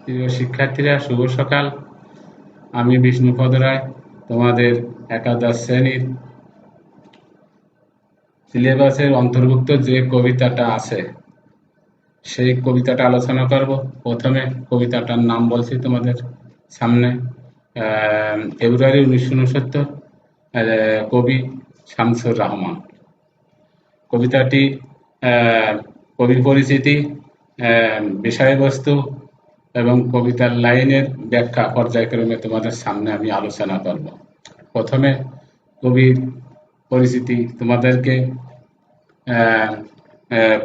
প্রিয় শিক্ষার্থীরা, শুভ সকাল। আমি বিষ্ণুপদ রায়, তোমাদের একাদশ শ্রেণীর সিলেবাসের অন্তর্ভুক্ত যে কবিতাটা আছে সেই কবিতাটা আলোচনা করব। প্রথমে কবিতাটার নাম বলছি তোমাদের সামনে। ফেব্রুয়ারি 1969, কবি শামসুর রহমান। কবিতাটি কবি পরিচিতি, বিষয়বস্তু এবং কবিতার লাইনের ব্যাখ্যা পর্যায়ক্রমে তোমাদের সামনে আমি আলোচনা করব। প্রথমে কবির পরিচিতি তোমাদেরকে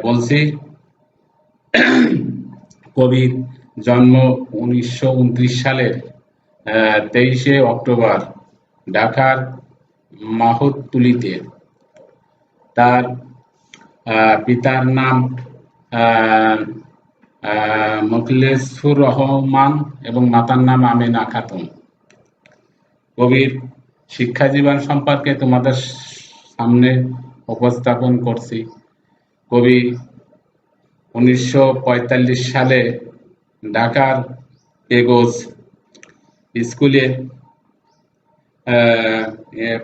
বলছি। কবির জন্ম 1929 সালের 23শে অক্টোবর ঢাকার মাহুতটুলিতে। তার পিতার নাম মোখলেছুর রহমান এবং মাতার নাম আমেনা খাতুন। কবির শিক্ষা জীবন সম্পর্কে তোমাদের সামনে উপস্থাপন করছি। কবি 1945 সালে ঢাকার এগোজ স্কুলে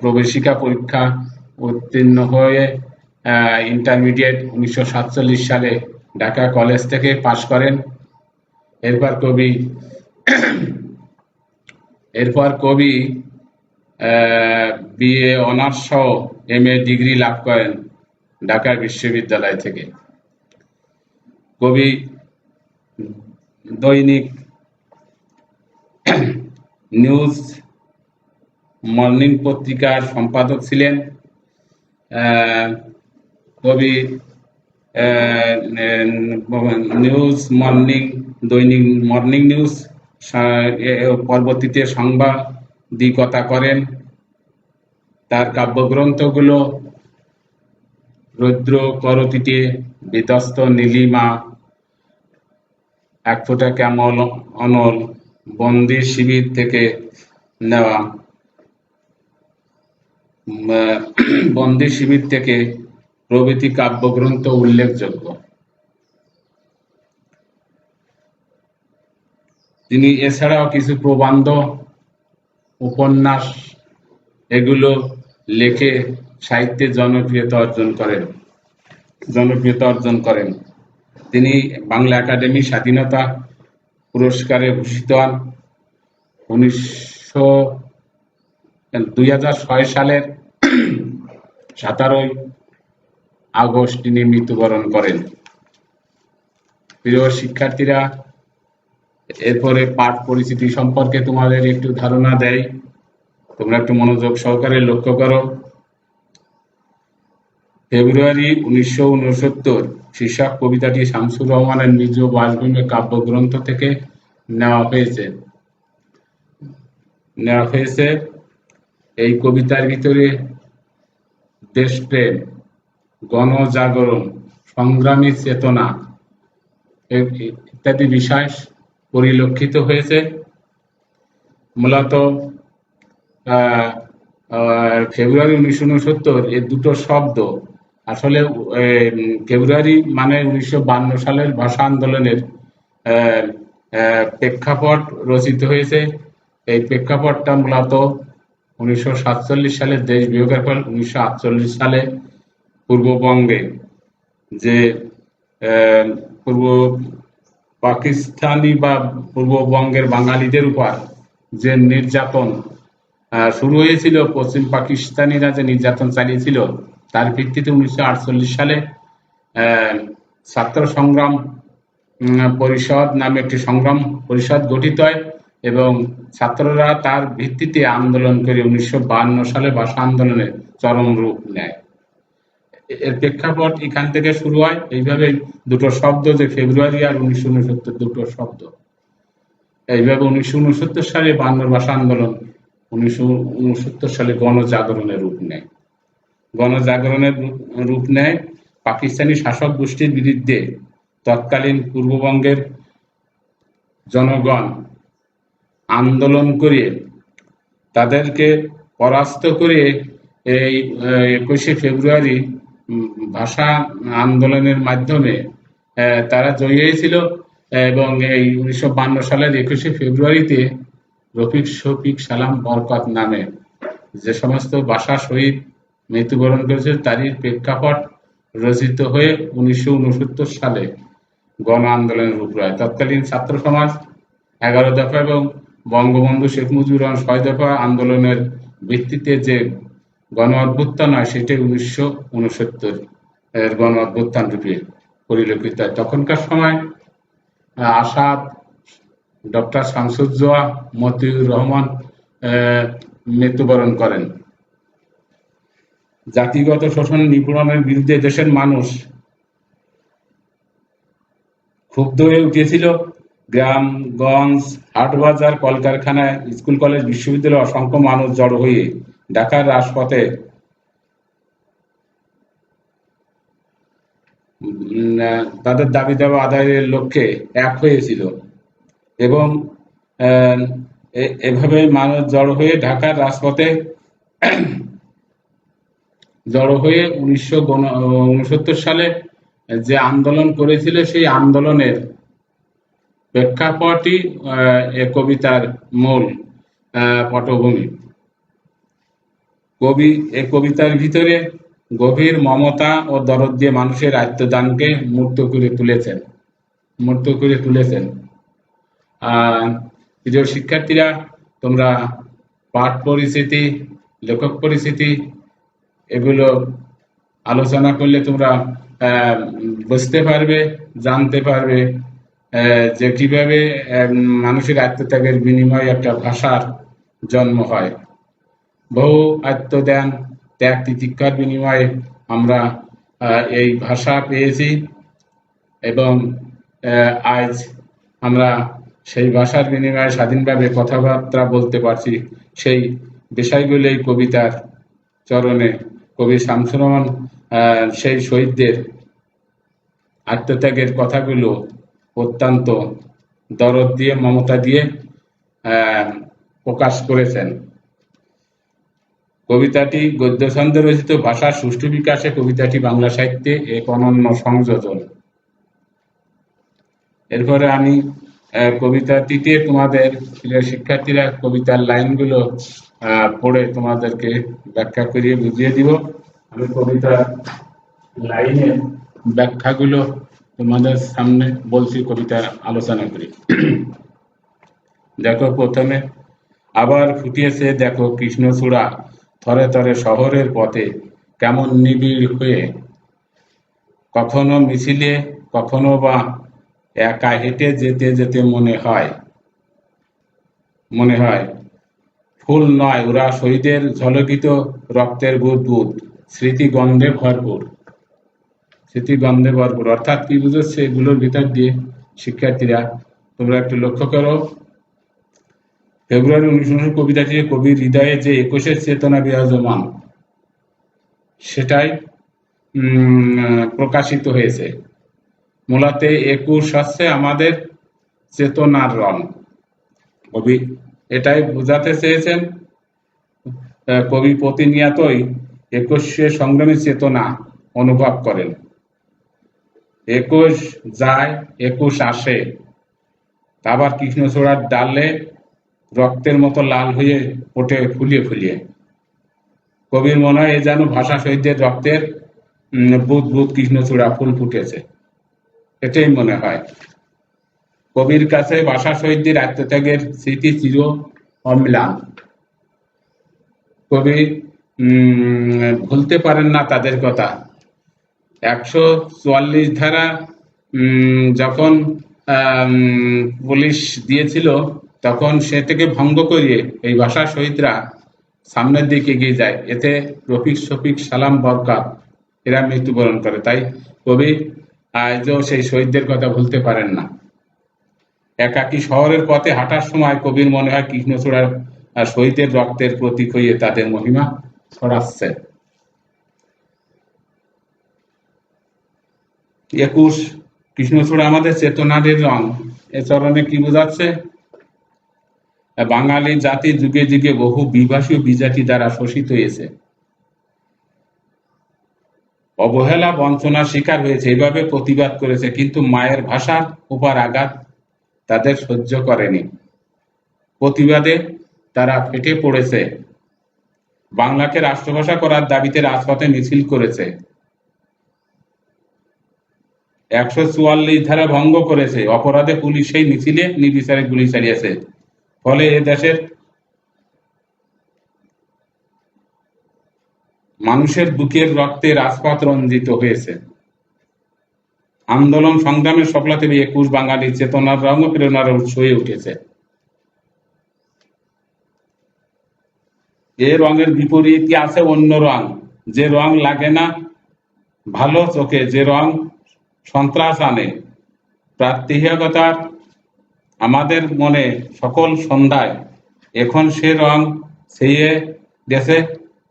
প্রবেশিকা পরীক্ষা উত্তীর্ণ হয়ে ইন্টারমিডিয়েট 1947 সালে ঢাকা কলেজ থেকে পাশ করেন। এরপর কবি বিএ অনার্স সহ MA ডিগ্রি লাভ করেন ঢাকা বিশ্ববিদ্যালয় থেকে। কবি দৈনিক নিউজ মর্নিং পত্রিকার সম্পাদক ছিলেন। কবি দৈনিক মর্নিং নিউজ পরবর্তীতে সাংবাদিকতা করেন। তার কাব্যগ্রন্থগুলো রৌদ্র করতিতে, বিধ্বস্ত নীলিমা, এক ফোঁটা শ্যামল অনল, বন্দি শিবির থেকে নেওয়া, প্রভৃতি কাব্যগ্রন্থ উল্লেখযোগ্য। তিনি এছাড়াও কিছু প্রবন্ধ, উপন্যাস এগুলো লেখে সাহিত্যে জনপ্রিয়তা অর্জন করেন। তিনি বাংলা একাডেমি স্বাধীনতা পুরস্কারে ভূষিত হন। 2006 সালের 17 আগস্ট তিনি মৃত্যুবরণ করেন। প্রিয় শিক্ষার্থীরা, এরপরে পাঠ পরিচিতি সম্পর্কে তোমাদের একটু ধারণা দেয়, তোমরা একটু মনোযোগ সহকারে লক্ষ্য করো। ফেব্রুয়ারি 1969 শীর্ষক কবিতাটি শামসুর রহমানের নিজ বাসভূমি কাব্যগ্রন্থ থেকে নেওয়া হয়েছে। এই কবিতার ভিতরে দেশপ্রেম, গণজাগরণ, সংগ্রামী চেতনা ইত্যাদি বিষয় পরিলক্ষিত হয়েছে। মূলত ফেব্রুয়ারি 1969 এর দুটো শব্দ আসলে ফেব্রুয়ারি মানে 1952 সালের ভাষা আন্দোলনের প্রেক্ষাপট রচিত হয়েছে। এই প্রেক্ষাপটটা মূলত 1947 সালের দেশ বিভাগের পর 1948 সালে পূর্ববঙ্গে যে পূর্ব পাকিস্তানি বা পূর্ববঙ্গের বাঙালিদের উপর যে নির্যাতন শুরু হয়েছিল, পশ্চিম পাকিস্তানিরা যে নির্যাতন চালিয়েছিল, তার ভিত্তিতে 1948 সালে ছাত্র সংগ্রাম পরিষদ নামে একটি সংগ্রাম পরিষদ গঠিত হয় এবং ছাত্ররা তার ভিত্তিতে আন্দোলন করে 1952 সালে ভাষা আন্দোলনের চরম রূপ নেয়। এর প্রেক্ষাপট এখান থেকে শুরু হয়। এইভাবে দুটো শব্দ, যে ফেব্রুয়ারি আর 1969 দুটো শব্দ, এইভাবে 1969 সালে 52 ভাষা আন্দোলন 1969 সালে গণজাগরণের রূপ নেয়। পাকিস্তানি শাসক গোষ্ঠীর বিরুদ্ধে তৎকালীন পূর্ববঙ্গের জনগণ আন্দোলন করে তাদেরকে পরাস্ত করে এই 21শে ফেব্রুয়ারি ভাষা আন্দোলনের মাধ্যমে তারা জয়ী হয়েছিল এবং এই 1952 সালের 21শে ফেব্রুয়ারিতে রফিক শফিক সালাম বরকত নামে যে সমস্ত ভাষা শহীদ মৃত্যুবরণ করেছে তারই প্রেক্ষাপট রচিত হয়ে 1969 সালে গণ আন্দোলনের রূপ নেয়। তৎকালীন ছাত্র সমাজ 11 দফা এবং বঙ্গবন্ধু শেখ মুজিবুর রহমান 6 দফা আন্দোলনের ভিত্তিতে যে গণ অভ্যুত্থান হয় সেটাই 1969 এর গণ অভ্যুত্থান রূপে পরিলক্ষিত হয়। তখনকার সময় আসাদ, ডক্টর শামসুজ্জোয়া, মতিউর রহমান মৃত্যুবরণ করেন। জাতিগত শোষণ নিপীড়নের বিরুদ্ধে দেশের মানুষ ক্ষুব্ধ হয়ে উঠেছিল। গ্রামগঞ্জ, হাটবাজার, কলকারখানায়, স্কুল কলেজ, বিশ্ববিদ্যালয়ে অসংখ্য মানুষ জড়ো হয়ে ঢাকার রাজপথে তাদের দাবি দাবা আদায়ের লক্ষ্যে এক হয়েছিল এবং এভাবে মানুষ জড়ো হয়ে ঢাকার রাজপথে জড়ো হয়ে 1969 সালে যে আন্দোলন করেছিল সেই আন্দোলনের প্রেক্ষাপটই এ কবিতার মূল পটভূমি। কবি এ কবিতার ভিতরে গভীর মমতা ও দরদ দিয়ে মানুষের আত্মদানকে মূর্ত করে তুলেছেন। প্রিয় শিক্ষার্থীরা, তোমরা পাঠ পরিচিতি, লেখক পরিচিতি এগুলো আলোচনা করলে তোমরা বুঝতে পারবে, জানতে পারবে যে কিভাবে মানুষের আত্মত্যাগের বিনিময়ে একটা ভাষার জন্ম হয়। বহু আত্মদান, ত্যাগ, তিতিক্ষার বিনিময়ে আমরা এই ভাষা পেয়েছি এবং আজ আমরা সেই ভাষার বিনিময়ে স্বাধীনভাবে কথাবার্তা বলতে পারছি। সেই বিষয়গুলো এই কবিতার চরণে কবি শামসুর রহমান সেই শহীদদের আত্মত্যাগের কথাগুলো অত্যন্ত দরদ দিয়ে, মমতা দিয়ে প্রকাশ করেছেন। কবিতাটি গদ্য ছন্দে রচিত, ভাষার সুষ্ঠু বিকাশে কবিতাটি বাংলা সাহিত্যে এক অনন্য সংযোজন। এরপরে আমি কবিতাটিতে তোমাদের শিক্ষার্থীরা কবিতার লাইনগুলো পড়ে তোমাদেরকে ব্যাখ্যা করিয়ে বুঝিয়ে দিব। আমি কবিতার লাইনের ব্যাখ্যাগুলো তোমাদের সামনে বলছি, কবিতার আলোচনা করি। দেখো, প্রথমে আবার ফুটিয়েছে দেখো কৃষ্ণচূড়া, থরে থরে শহরের পথে কেমন নিবিড় হয়ে, কখনো মিছিলে, কখনো বা একা হেঁটে যেতে যেতে মনে হয় ফুল নয়, ওরা শহীদের ঝলকিত রক্তের বুদবুদ, স্মৃতিগন্ধে ভরপুর। অর্থাৎ কি বুঝাচ্ছে এগুলোর ভিতর দিয়ে শিক্ষার্থীরা তোমরা একটু লক্ষ্য করো। ফেব্রুয়ারি 19 কবিতাটি কবির হৃদয়ে যে 21-এর চেতনা বিরাজমান সেটাই প্রকাশিত হয়েছে। মূলত 21 হচ্ছে আমাদের চেতনার রং। কবি এটাই বোঝাতে চেয়েছেন। কবি প্রতিনিয়তই 21 সংগ্রামী চেতনা অনুভব করেন। 21 যায়, 21 আসে, আবার কৃষ্ণচূড়ার ডালে রক্তের মতো লাল হয়ে ওঠে ফুলিয়ে ফুলিয়ে। কবির মনে হয় এ যেন ভাষা শহীদদের রক্তের বুদ কৃষ্ণচূড়া ফুল ফুটেছে, এটাই মনে হয়। কবির কাছে ভাষা শহীদদের আত্মত্যাগের স্মৃতি চির অম্লান। কবি ভুলতে পারেন না তাদের কথা। 144 ধারা যখন পুলিশ দিয়েছিল তখন সেটাকে ভঙ্গ করিয়ে এই ভাষা শহীদরা সামনের দিকে এগিয়ে যায়। এতে রফিক শফিক সালাম বরকত এরা মৃত্যুবরণ করে। তাই কবি আজও সেই শহীদদের কথা ভুলতে পারেন না। একাকী শহরের পথে হাঁটার সময় কবির মনে হয় কৃষ্ণচূড়ার শহীদের রক্তের প্রতীক হয়ে তাদের মহিমা ছড়াচ্ছে। 21 কৃষ্ণচূড়া আমাদের চেতনাদের রং। এ চরণে কি বোঝাচ্ছে? বাঙালি জাতি যুগে যুগে বহু বিভাষী ও বিজাতি দ্বারা শোষিত হয়েছে। অবহেলা বঞ্চনার শিকার হয়েছে, এভাবে প্রতিবাদ করেছে, কিন্তু মায়ের ভাষার উপর আঘাত তাদের সহ্য করেনি। প্রতিবাদে তারা ফেটে পড়েছে, বাংলাকে রাষ্ট্রভাষা করার দাবিতে রাজপথে মিছিল করেছে, 144 ধারা ভঙ্গ করেছে, অপরাধে পুলিশ সেই মিছিলে নির্বিচারে গুলি চালিয়েছে। ফলে এ দেশের মানুষের বুকের রক্তে রাজপথ রঞ্জিত হয়েছে। আন্দোলন সংগ্রামের সফলতা 21 বাঙালির চেতনার রঙ ও প্রেরণার উৎস হয়ে উঠেছে। এ রঙের বিপরীতে আছে অন্য রং, যে রং লাগে না ভালো চোখে, যে রং সন্ত্রাস আনে। প্রাত্যহিকতার আমাদের মনে সকল সন্ধ্যায় এখন সে রং ছেয়ে গেছে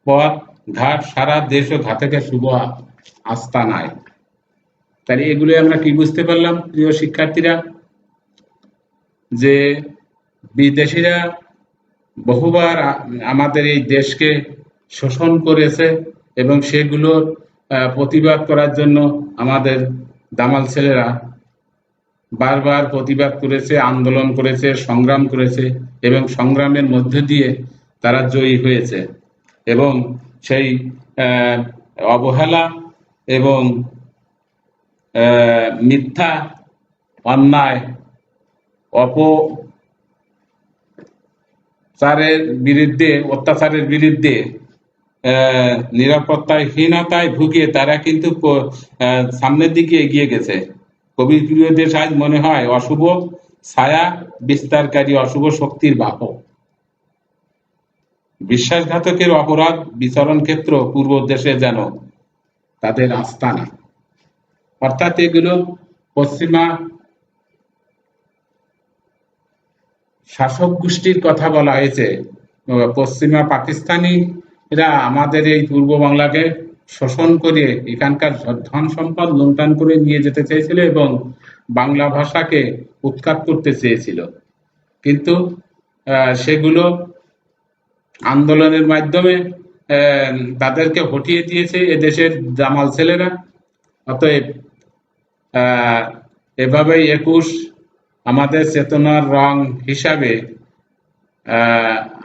পথ ঘাট, সারা দেশ ও ঘাতকের শুভ আস্তানায়। তাহলে এগুলো আমরা কি বুঝতে পারলাম প্রিয় শিক্ষার্থীরা, যে বিদেশিরা বহুবার আমাদের এই দেশকে শোষণ করেছে এবং সেগুলোর প্রতিবাদ করার জন্য আমাদের দামাল ছেলেরা বারবার প্রতিবাদ করেছে, আন্দোলন করেছে, সংগ্রাম করেছে এবং সংগ্রামের মধ্য দিয়ে তারা জয়ী হয়েছে। এবং সেই অবহেলা এবং মিথ্যা, অন্যায়, অত্যাচারের বিরুদ্ধে নিরাপত্তাহীনতায় ভুগিয়ে তারা কিন্তু সামনের দিকে এগিয়ে গেছে। কবির প্রিয় দেশ আজ মনে হয় অশুভ ছায়া বিস্তারকারী অশুভ শক্তির বাহক। বিশ্বাসঘাতকের অপরাধ বিচরণ ক্ষেত্র পূর্ব দেশে যেন তাদের আস্তানা। অর্থাৎ এগুলো পশ্চিমা শাসক গোষ্ঠীর কথা বলা হয়েছে। পশ্চিমা পাকিস্তানিরা আমাদের এই পূর্ব বাংলাকে শোষণ করে এখানকার ধন সম্পদ লুণ্ঠন করে নিয়ে যেতে চেয়েছিল এবং বাংলা ভাষাকে উৎখাত করতে চেয়েছিল, কিন্তু সেগুলো আন্দোলনের মাধ্যমে তাদেরকে হটিয়ে দিয়েছে এদেশের জামাল ছেলেরা। অতএব এভাবেই 21 আমাদের চেতনার রং হিসাবে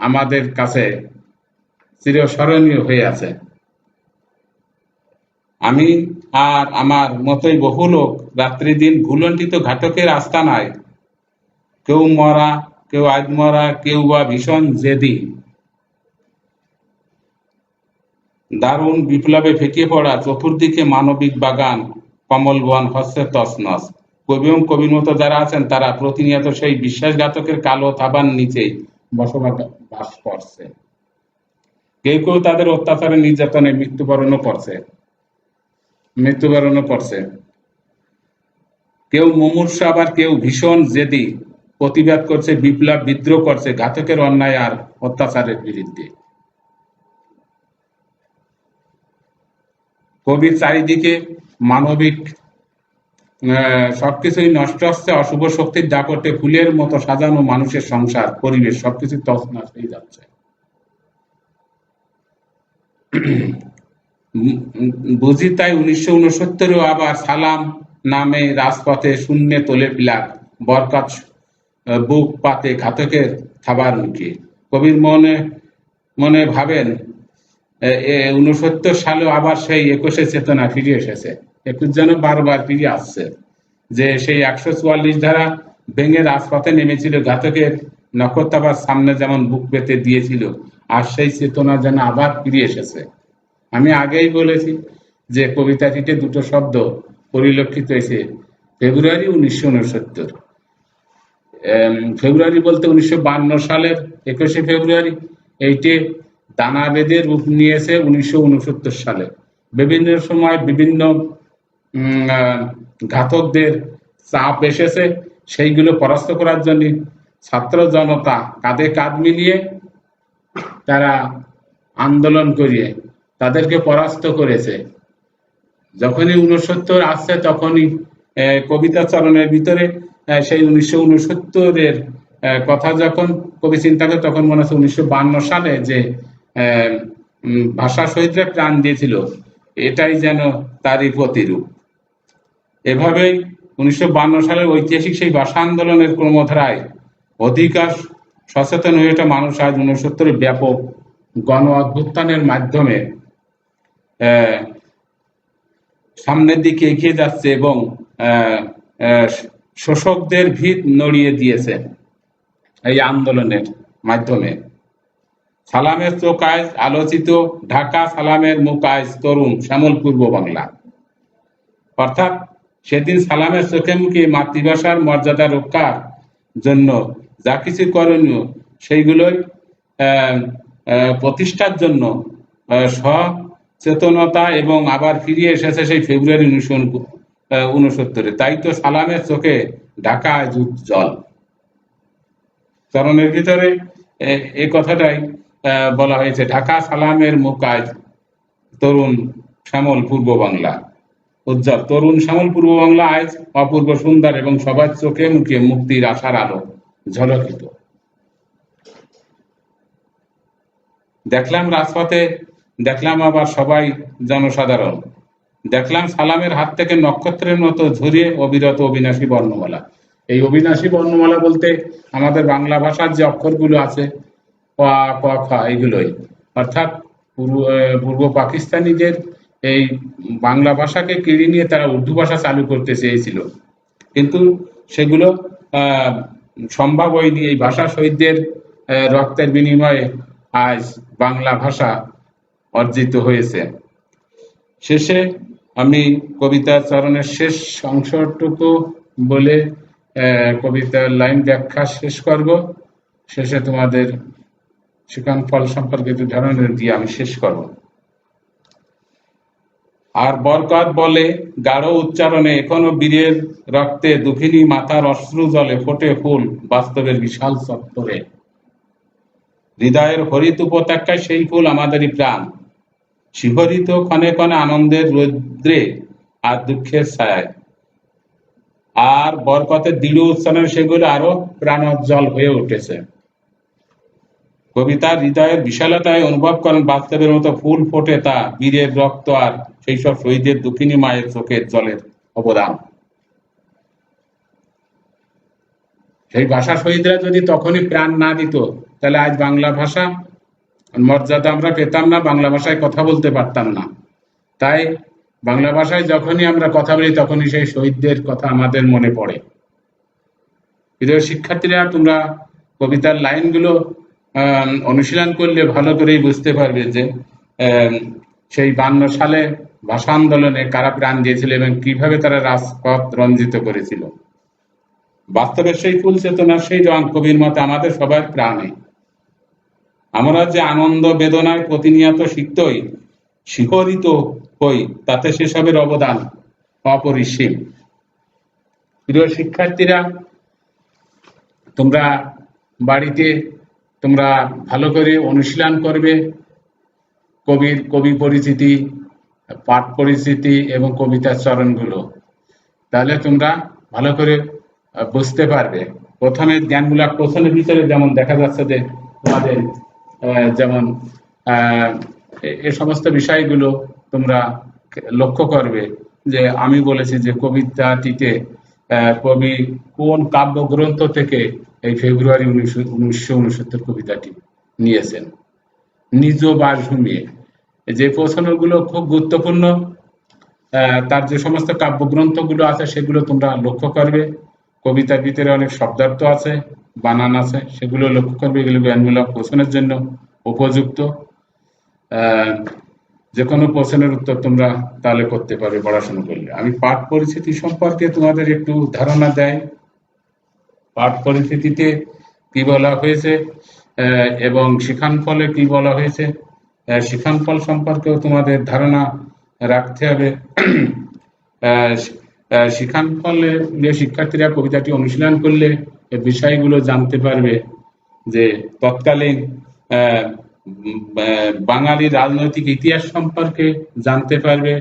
আমাদের কাছে চিরস্মরণীয় হয়ে আছে। আমি আর আমার মতোই বহু লোক রাত্রি দিন ভুলণ্ঠিত ঘাতকের আস্তানায়, কেউ মরা, কেউ আধমরা, কেউ বা ভীষণ জেদি, দারুণ বিপ্লবে ফেঁকে পড়া চতুর্দিকে মানবিক বাগান, কমল বন হচ্ছে তছনছ। কবি এবং কবির মতো যারা আছেন তারা প্রতিনিয়ত সেই বিশ্বাসঘাতকের কালো থাবার নিচেই বসবাস করছে। কেউ কেউ তাদের অত্যাচারে নির্যাতনে মৃত্যুবরণও করছে। কেউ মুমূর্ষ, আবার কেউ ভীষণ জেদি প্রতিবাদ করছে, বিপ্লব বিদ্রোহ করছে ঘাতকের অন্যায় আর অত্যাচারের বিরুদ্ধে। কবির চারিদিকে মানবিক সবকিছুই নষ্ট হচ্ছে, অশুভ শক্তির দাপটে ফুলের মতো সাজানো মানুষের সংসার, পরিবেশ সবকিছু তছনছ হয়ে যাচ্ছে। বুঝি তাই 1969 আবার সালাম নামে রাজপথে শূন্যে তোলে ফ্ল্যাগ, বরকত বুক পাতে ঘাতকের খাবার মুখে। কবির মনে মনে ভাবেন 69 সালে আবার সেই 21 চেতনা ফিরে এসেছে। 21 যেন বারবার ফিরে আসছে, যে সেই 144 ধারা ভেঙে রাজপথে নেমেছিল ঘাতকের নখত্তাবার সামনে যেমন বুক পেতে দিয়েছিল, আর সেই চেতনা যেন আবার ফিরে এসেছে। আমি আগেই বলেছি যে কবিতাটিতে দুটো শব্দ পরিলক্ষিত হয়েছে, ফেব্রুয়ারি 1969। ফেব্রুয়ারি বলতে 1952 সালের 21 ফেব্রুয়ারি, এইটে দানা বেঁধে রূপ নিয়েছে 1969 সালে। বিভিন্ন সময় বিভিন্ন ঘাতকদের চাপ এসেছে, সেইগুলো পরাস্ত করার জন্য ছাত্র জনতা কাঁধে কাঁধ মিলিয়ে তারা আন্দোলন করিয়ে তাদেরকে পরাস্ত করেছে। যখনই 69 আসছে তখনই কবিতা চরণের ভিতরে সেই 1969-এর কথা যখন কবি চিন্তা করে, তখন মনে হচ্ছে 1952 সালে যে ভাষা শহীদরা প্রাণ দিয়েছিল, এটাই যেন তারই প্রতিরূপ। এভাবেই 1952 সালের ঐতিহাসিক সেই ভাষা আন্দোলনের ক্রমধারায় অধিকার সচেতন হয়ে ওঠা মানুষ আজ 69 ব্যাপক গণ অভ্যুত্থানের মাধ্যমে সামনের দিকে এগিয়ে যাচ্ছে এবং শোষকদের ভিত নড়িয়ে দিয়েছে এই আন্দোলনের মাধ্যমে। সালামের চোখ আজ আলোচিত ঢাকা, সালামের মুখ আজ তরুণ শ্যামল পূর্ব বাংলা। অর্থাৎ সেদিন সালামের চোখে মুখে মাতৃভাষার মর্যাদা রক্ষার জন্য যা কিছু করণীয় সেইগুলোই প্রতিষ্ঠার জন্য সচেতনতা এবং আবার ফিরিয়ে এসেছে সেই ফেব্রুয়ারি 1969। তাই তো সালামের চোখে ঢাকা আজ উজ্জ্বল। চরণের ভিতরে এই কথাটাই বলা হয়েছে, ঢাকা সালামের মুখ আজ তরুণ শ্যামল পূর্ব বাংলা উজ্জ্বল। তরুণ শ্যামল পূর্ব বাংলা আজ অপূর্ব সুন্দর এবং সবার চোখে মুখে মুক্তির আশার আলো ঝলকিত। দেখলাম রাজপথে, দেখলাম আবার সবাই জনসাধারণ, দেখলাম সালামের হাত থেকে নক্ষত্রের মতো ঝরিয়ে অবিরত অবিনাশী বর্ণমালা। এই অবিনাশী বর্ণমালা বলতে আমাদের বাংলা ভাষার যে অক্ষরগুলো আছে ক, খ, খ, এগুলোই, অর্থাৎ পূর্ব পাকিস্তানিদের এই বাংলা ভাষাকে কেড়ে নিয়ে তারা উর্দু ভাষা চালু করতে চেয়েছিল, কিন্তু সেগুলো সম্ভব হয়নি। এই ভাষা শহীদদের রক্তের বিনিময়ে আজ বাংলা ভাষা অর্জিত হয়েছে। শেষে আমি কবিতার চরণের শেষ অংশটুকু বলে কবিতার লাইন ব্যাখ্যা শেষ করব। শেষে তোমাদের শিখন ফল সম্পর্কে একটু ধারণা দিয়ে আমি শেষ করব। আর বরকত বলে গাঢ় উচ্চারণে, এখনো বীরের রক্তে দুঃখিনী মাথার অশ্রু জলে ফোটে ফুল বাস্তবের বিশাল চত্বরে। হৃদয়ের হরিত উপত্যকায় সেই ফুল আমাদেরই প্রাণ, শিহরিত ক্ষণে ক্ষণে আনন্দের রৌদ্রে আর দুঃখের ছায়ায়। আর বরকতের দৃঢ় উচ্চারণে সেগুলো আরো প্রাণোজ্জ্বল হয়ে উঠেছে। কবিতার হৃদয়ের বিশালতায় অনুভব করেন বাস্তবের মতো ফুল ফোটে তা বীরের রক্ত আর সেই সব শহীদের দুঃখিনী মায়ের চোখের জলের অবদান। সেই ভাষা শহীদরা যদি তখনই প্রাণ না দিত, তাহলে আজ বাংলা ভাষা মর্যাদা আমরা পেতাম না, বাংলা ভাষায় কথা বলতে পারতাম না। তাই বাংলা ভাষায় যখনই আমরা কথা বলি তখনই সেই শহীদদের কথা আমাদের মনে পড়ে। প্রিয় শিক্ষার্থীরা, তোমরা কবিতার লাইনগুলো অনুশীলন করলে ভালো করেই বুঝতে পারবে যে সেই 52 সালে ভাষা আন্দোলনে কারা প্রাণ দিয়েছিল এবং কিভাবে তারা রাজপথ রঞ্জিত করেছিল। বাস্তবের সেই ফুল চেতনা, সেই রং কবির মতে আমাদের সবার প্রাণে। আমরা যে আনন্দ বেদনায় প্রতিনিয়ত সিক্তই শিহরিত হই, তাতে সেসবের অবদান অপরিসীম। প্রিয় শিক্ষার্থীরা, তোমরা বাড়িতে তোমরা ভালো করে অনুশীলন করবে কবি পরিচিতি, পাঠ পরিচিতি এবং কবিতার চরণগুলো, তাহলে তোমরা ভালো করে বুঝতে পারবে। প্রথমে জ্ঞানমূলক প্রশ্নের ভিতরে যেমন দেখা যাচ্ছে যে তোমাদের যেমন এই সমস্ত বিষয়গুলো তোমরা লক্ষ্য করবে যে আমি বলেছি যে কবিতাটিতে কবি কোন কাব্যগ্রন্থ থেকে এই ফেব্রুয়ারি 1969 কবিতাটি নিয়েছেন নিজ বাসভূমি। যে প্রশ্নগুলো খুব গুরুত্বপূর্ণ, তার যে সমস্ত কাব্যগ্রন্থগুলো আছে সেগুলো তোমরা লক্ষ্য করবে। কবিতার ভিতরে অনেক শব্দার্থ আছে, বানান আছে, সেগুলো লক্ষ্য করবে। এগুলো জ্ঞানমূলক প্রশ্নের জন্য উপযুক্ত। যে কোনো প্রশ্নের উত্তর তোমরা তাহলে করতে পারবে পড়াশোনা করলে। আমি পাঠ পরিস্থিতি সম্পর্কে তোমাদের একটু ধারণা দেয়। পাঠ পরিস্থিতিতে কি বলা হয়েছে এবং শিখন ফলে কি বলা হয়েছে, শিখন ফল সম্পর্কেও তোমাদের ধারণা রাখতে হবে। শিখন ফলে শিক্ষার্থীরা কবিতাটি অনুশীলন করলে বিষয়গুলো জানতে পারবে যে তৎকালীন বাঙালি রাজনৈতিক ইতিহাস সম্পর্কে জানতে পারবে।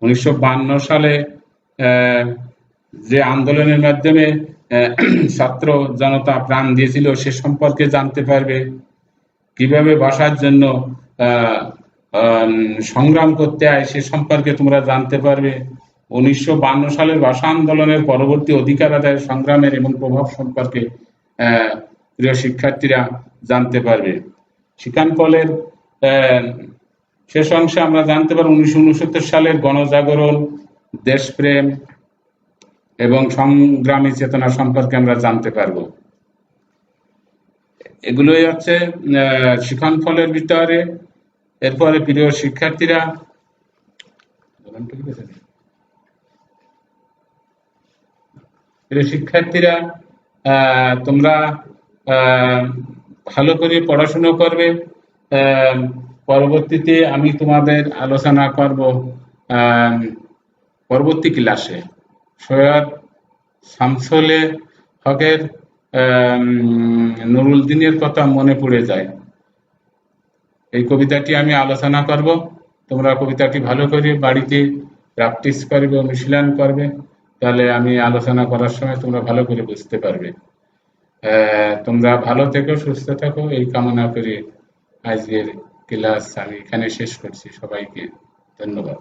1952 সালে যে আন্দোলনের মাধ্যমে ছাত্র জনতা প্রাণ দিয়েছিল সে সম্পর্কে জানতে পারবে। কিভাবে ভাষার জন্য সংগ্রাম করতে হয় সে সম্পর্কে তোমরা জানতে পারবে। 1952 সালের ভাষা আন্দোলনের পরবর্তী অধিকার আদায়ের সংগ্রামের এবং প্রভাব সম্পর্কে প্রিয় শিক্ষার্থীরা জানতে পারবে। শিক্ষানফলের শেষ অংশে আমরা জানতে পারব 1969 সালের গণজাগরণ, দেশপ্রেম এবং সংগ্রামী চেতনা সম্পর্কে আমরা জানতে পারব। এগুলোই হচ্ছে শিক্ষানফলের ভিতরে। এরপরে প্রিয় শিক্ষার্থীরা, তোমরা ভালো করে পড়াশোনা করবে। পরবর্তীতে আমি তোমাদের আলোচনা করব পরবর্তী ক্লাসে সৈয়দ শামসুল হকের নুরুল দিনের কথা মনে পড়ে যায়, এই কবিতাটি আমি আলোচনা করব। তোমরা কবিতাটি ভালো করে বাড়িতে প্র্যাকটিস করবে, অনুশীলন করবে, তাহলে আমি আলোচনা করার সময় তোমরা ভালো করে বুঝতে পারবে। তোমরা ভালো থেকো, সুস্থ থাকো, এই কামনা করে আজকের ক্লাস আমি এখানে শেষ করছি। সবাইকে ধন্যবাদ।